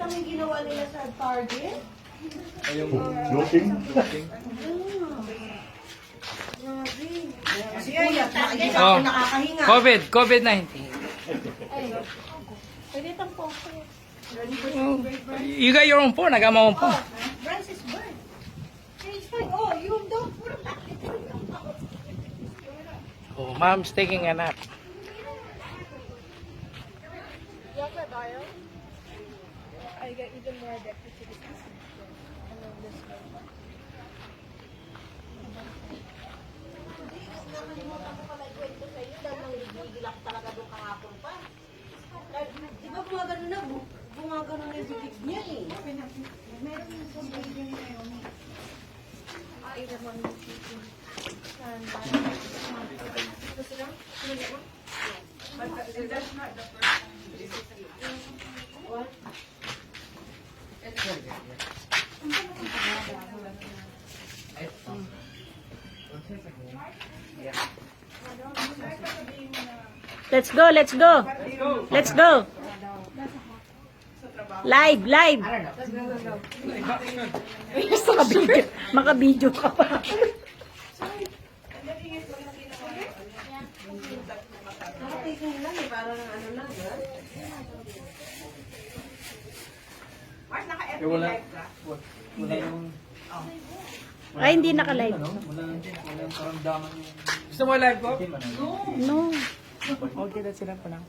lang yung ginawa nila sa Target. Yung looking. Kasi ay, nakikita Oh. ako nakakahinga. COVID-19. Pwede tang po ako. You got your own phone, I got my own phone. Francis Bird. It's fine. Oh, you don't. Oh, mom's taking a nap. I get even more addicted to this system. I love this one. Nakalimutan ko pala ikwento sa iyo dahil nanggigil ako talaga doon kahapon pa. Di ba gumagano na? Gumagano na yung bibig niya eh. Meron yung sa video ni Naomi. I naman yung Let's go, let's go. Let's go. Live, live. Maka-video ka pa. Nakatingin lang eh, parang ano lang. Wala yung... Ay, hindi naka-live. Wala yung karamdaman yung... Gusto mo live ko? No. Okay, that's enough for now.